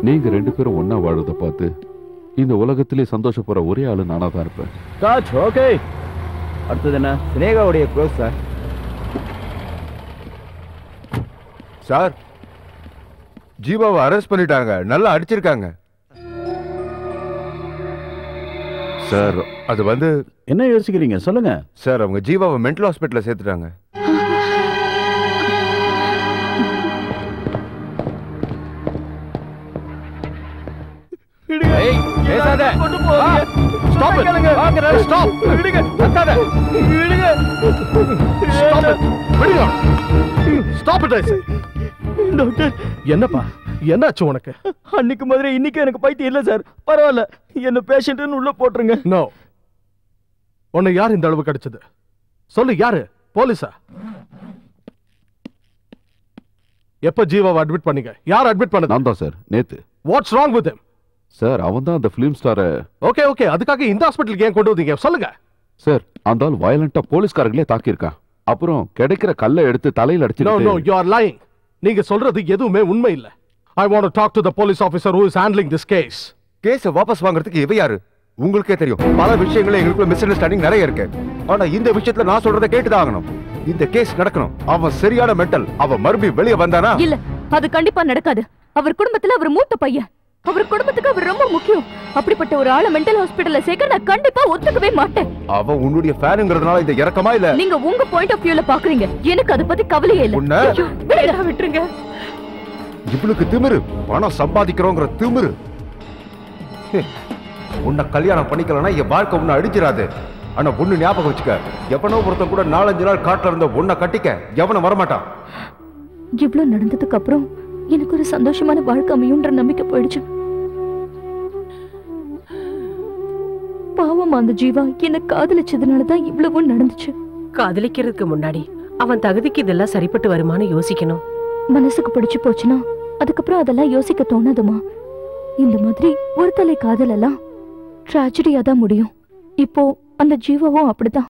நீங்க 2 பேரும் ஒன்னா வாழறத பார்த்து இந்த உலகத்திலே சந்தோஷப்படுற ஒரே ஆளு நானா தான் இருப்பேன். காச் ஓகே. அடுத்தது என்ன? சினேகாவுடைய க்ளோஸ் சார். சார், ஜீவாவை அரெஸ்ட் பண்ணிட்டாங்க. நல்லா அடிச்சிருக்காங்க சார். அது வந்து என்ன யோசிக்கிறீங்க சொல்லுங்க சார். அவங்க ஜீவாவை மென்டல் ஹாஸ்பிட்டல்ல சேர்த்துட்டாங்க. பேசாத. Stop it. ஸ்டாப். விடுங்க. கத்தாத. விடுங்க. Stop it. விடுங்க. Stop it. டாக்டர் என்னப்பா என்னாச்சு உனக்கு? அன்னைக்கு மாதிரி இன்னைக்கு எனக்கு பைத்தியம் இல்ல சார். பரவாயில்ல, என்ன பேஷண்ட்னு உள்ள போட்டுருங்க. நோ. உன்னை யார் இந்த அளவுக்கு அடிச்சது? சொல்லு, யாரு? போலீஸா? எப்ப ஜீவாவை அட்மிட் பண்ணீங்க? யார் அட்மிட் பண்ணது? நான் தான் சார். நேத்து. What's wrong with him? Sir, அவன் தான் அந்த ஃபிலிம் ஸ்டாரை. ஓகே ஓகே, அதுக்காக இந்த ஹாஸ்பிட்டலுக்கு ஏன் கொண்டு வந்தீங்க சொல்லுங்க. சார், அந்த ஆள் வயலண்டா போலீஸ்காரங்களே தாக்கியிருக்கான். அப்புறம் கிடைக்கிற கல்லை எடுத்து தலையில அடிச்சு. No no, you are lying. நீங்க சொல்றது எதுவுமே உண்மை இல்ல. I want to talk to the police officer who is handling this case. கேஸை வாபஸ் வாங்குறதுக்கு இவ யாரு? உங்களுக்கே தெரியும், பல விஷயங்கள எங்களுக்குள்ள மிஸ் அண்டர்ஸ்டாண்டிங் நிறைய இருக்கு. ஆனா இந்த விஷயத்துல நான் சொல்றதை கேட்டுதான் ஆகணும். இந்த கேஸ் நடக்கணும். அவன் சரியான மென்டல். அவன் மறுபடியும் வெளியே வந்தானா? இல்ல, அது கண்டிப்பா நடக்காது. அவர் குடும்பத்துல அவர் மூத்த பையன். அவர் குடும்பத்துக்கு அவர் ரொம்ப முக்கியம். அப்படிப்பட்ட ஒரு ஆளை மென்டல் ஹாஸ்பிடல்ல சேர்க்க நான் கண்டிப்பா ஒத்துக்கவே மாட்டேன். அவன் உன்னுடைய ஃபேனுங்கிறதுனால இந்த இறக்கமா இல்ல? நீங்க உங்க பாயிண்ட் ஆஃப் வியூல பாக்குறீங்க. எனக்கு அத பத்தி கவலையே இல்ல. விட்டுருங்க. இவளுக்கு திமிரு, பணம் சம்பாதிக்கிறோங்கிற திமிரு. உன்னை கல்யாணம் பண்ணிக்கலன்னா என் வாழ்க்கை உன்னை அடிச்சிடாது. ஆனா ஒண்ணு ஞாபகம் வச்சுக்க, எவனோ ஒருத்தன் கூட 4-5 நாள் காட்டுல இருந்த உன்னை கட்டிக்க எவனும் வரமாட்டான். இவ்வளவு நடந்ததுக்கு அப்புறம் எனக்கு ஒரு சந்தோஷமான வாழ்க்கை அமையும்ன்ற நம்பிக்கை போயிடுச்சு. பாவம் அந்த ஜீவா என்ன காதலிச்சதுனாலதான் இவ்வளவும் நடந்துச்சு. காதலிக்கிறதுக்கு முன்னாடி அவன் தகுதிக்கு இதெல்லாம் சரிப்பட்டு வருமானு யோசிக்கணும். மனசுக்கு பிடிச்சு போச்சுன்னா அதுக்கப்புறம் அதெல்லாம் யோசிக்க தோணாதுமா. இந்த மாதிரி ஒரு தலை காதல் எல்லாம் டிராஜடியா தான் முடியும். இப்போ அந்த ஜீவாவும் அப்படிதான்.